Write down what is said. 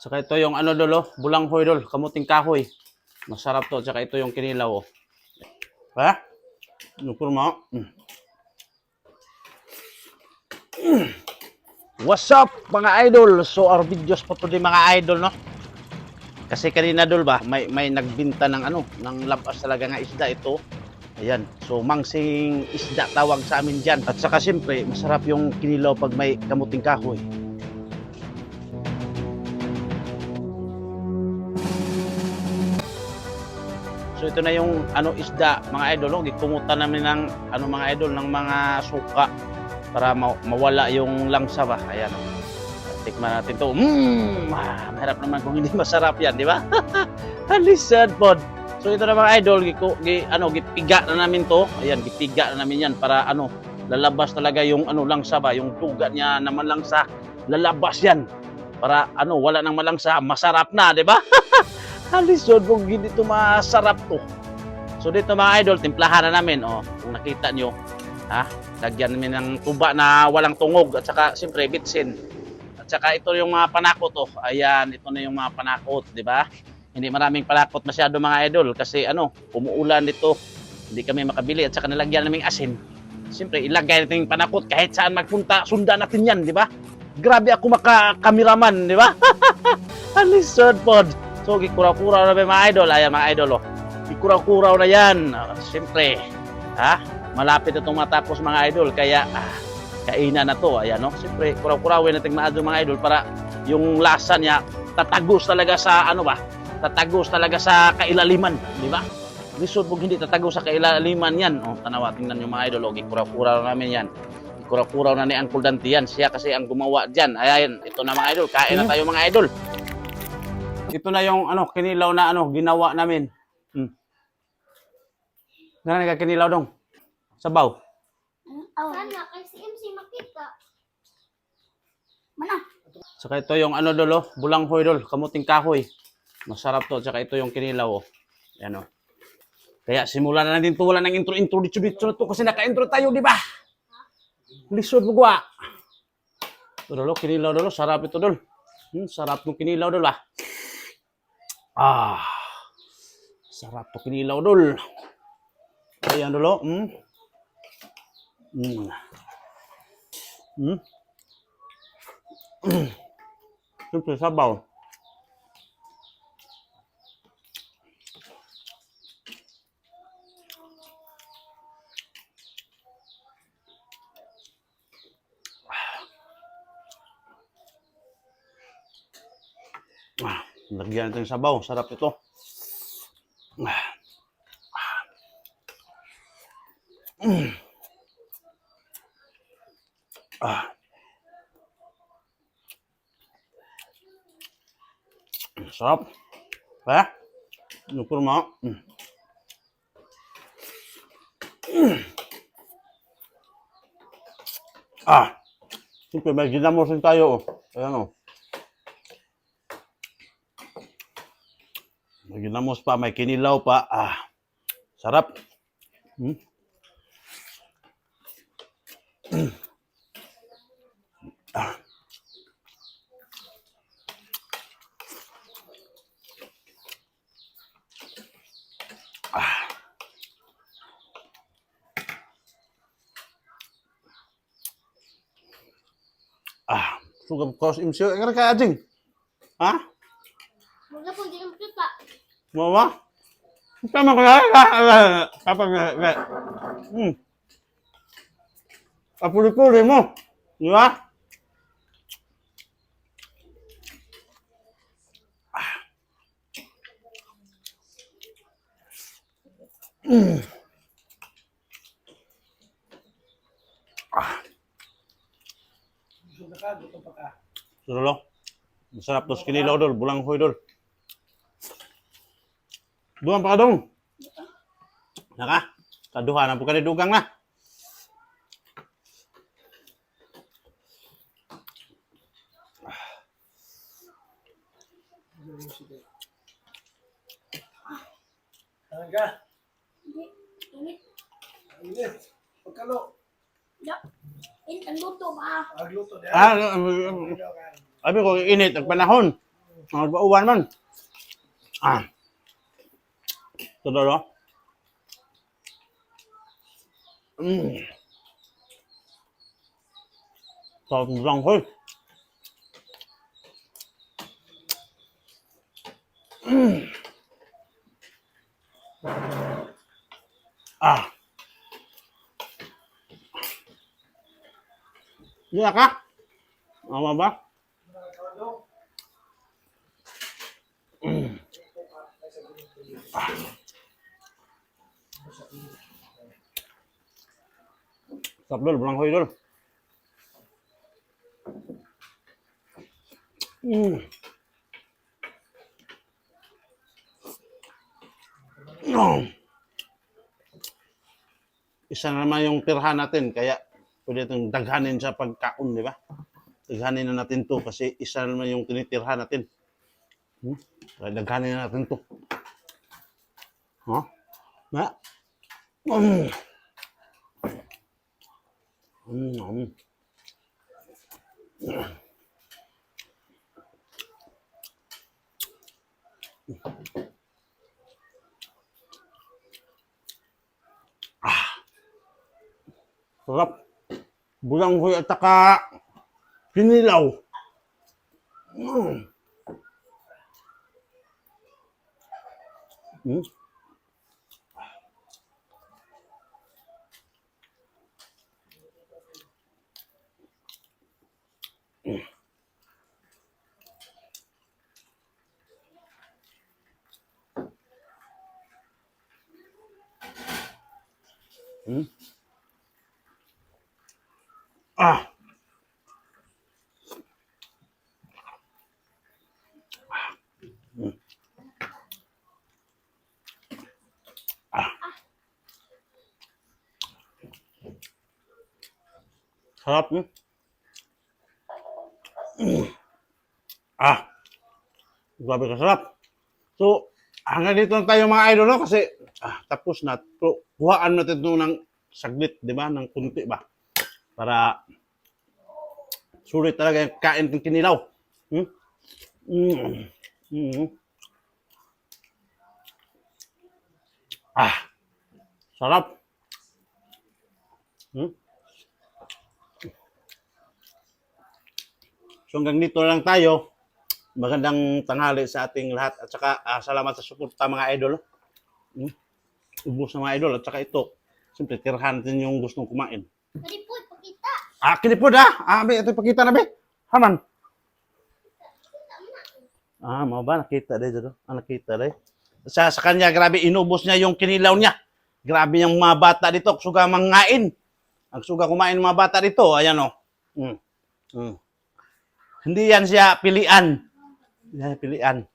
Saka ito yung ano dolo, bulanghoy dol, kamuting kahoy. Masarap to, saka ito yung kinilaw. Oh. Ha? Ano po mo? What's up mga idol? So our videos po today mga idol, no? Kasi kanina dol ba, may nagbinta ng ano, ng labas talaga nga isda ito. Ayan. So mangsing isda tawag sa amin diyan. At saka siyempre, masarap yung kinilaw pag may kamuting kahoy. So ito na yung ano isda mga idol, no? Gikumutan namin ng ano mga idol ng mga suka para mawala yung langsa ba. Ayan. Oh. Tikman natin to. Mahirap naman kung hindi masarap yan, di ba? Listen pod. So ito na mga idol, gipiga na namin to. Ayan, gipiga na namin yan para ano, lalabas talaga yung ano langsa ba, yung tuga niya naman langsa, lalabas yan. Para ano, wala nang malangsa, masarap na, di ba? Halisod kung hindi ito masarap to. So dito mga idol, timplahan na namin. Oh, kung nakita nyo, ha? Lagyan namin ng tuba na walang tungog at saka siyempre bitsin. At saka ito yung mga panakot. Oh. Ayan, ito na yung mga panakot, di ba? Hindi maraming panakot masyado mga idol kasi ano, umuulan dito. Hindi kami makabili at saka nilagyan naming asin. Siyempre, ilagay natin yung panakot kahit saan magpunta, sundan natin yan, di ba? Grabe ako maka-kameraman, di ba? Halisod pod. So, gikuraw-kuraw na mga idol. Ayan mga idol, oh. Gikuraw-kuraw na yan. Siyempre, ha? Malapit itong matapos mga idol. Kaya, kainan na to. Ayan, no? Siyempre, kuraw-kurawin natin mga idol para yung lasa niya tatagos talaga sa, ano ba? Tatagos talaga sa kailaliman. Di ba? Lisod kung hindi tatagos sa kailaliman yan. Oh, tanawa, tingnan yung mga idol. Oh, gikuraw-kuraw namin yan. Gikuraw-kuraw na ni Uncle Dante yan. Siya kasi ang gumawa dyan. Ayan, ito na mga idol. Kain na tayo mga idol. Ito na yung ano, kinilaw na ano, ginawa namin. Ganun ka kinilaw dong. Sabaw. Sana kay si MC makita. Mana? Saka ito yung ano dolo, bulanghoy dol, kamuting kahoy. Masarap to, saka ito yung kinilaw. Oh. Yan oh. Kaya simulan na natin to, wala ng intro dito na to kasi naka-intro tayo, di ba? Lisod mo gwa. Ito dolo, kinilaw dolo, sarap ito dol. Sarap ng kinilaw dol ah. Sarap to kinilaw dol. Ayan dolo. Siyempre sabaw. Lagyan natin yung sabaw. Sarap ito. Sarap. Kaya, ano po mga? Siyempre may ginamos rin tayo. Ayan o. May ginamos pa, may kinilaw pa. Sarap. Sugar cross imsyo. Ang ka ading? Ha? Wala po, hindi naman kita. Mama? Tama ko na. Kapag apuri-puri mo. Di ba? Surulo. Masarap to kinilaw dol, bulanghoy dol. Dugang pa ka dong. Naka, kaduha na po ka ni dugang na. Talaga? Init. Init. Pagkalo. Ya. Ang luto ba? Agluto niya. Sabi ko, init ang panahon. Bauban man. Ito daw. Sarap ng langhoy. Ah. Iya kak? Apa ba? Sarap dul, langhoy dul. Isa na naman yung tirhan natin, kaya pwede itong daghanin sa pagkaon, di ba? Daghanin na natin to kasi isa na naman yung tinitirhan natin. Kaya daghanin na natin to. Ha? Na? Sarap. Bulanghoy at saka kinilaw. Ah. Sarap. Grabe ka sarap. So, hanggang dito na tayo mga idol, no? Kasi tapos na. So, kuhaan natin ito ng saglit, di ba? Ng kunti ba? Para sulit talaga yung kain ng kinilaw. Sarap. So hanggang dito lang tayo. Magandang tanghali sa ating lahat. At saka salamat sa suporta mga idol. Ubus na mga idol. At saka ito, siyempre tirahan natin yung gustong kumain. Kinipod, pakita. Kinipod ito pakita na be. Haman. Mau ba? Nakita dito. Nakita dito. Sa kanya, grabe, inubos niya yung kinilaw niya. Grabe yung mga bata dito. Suga mangain. Ang suga kumain ng mga bata dito. Ayan o. Hindi yan siya pilian. Yan pilian.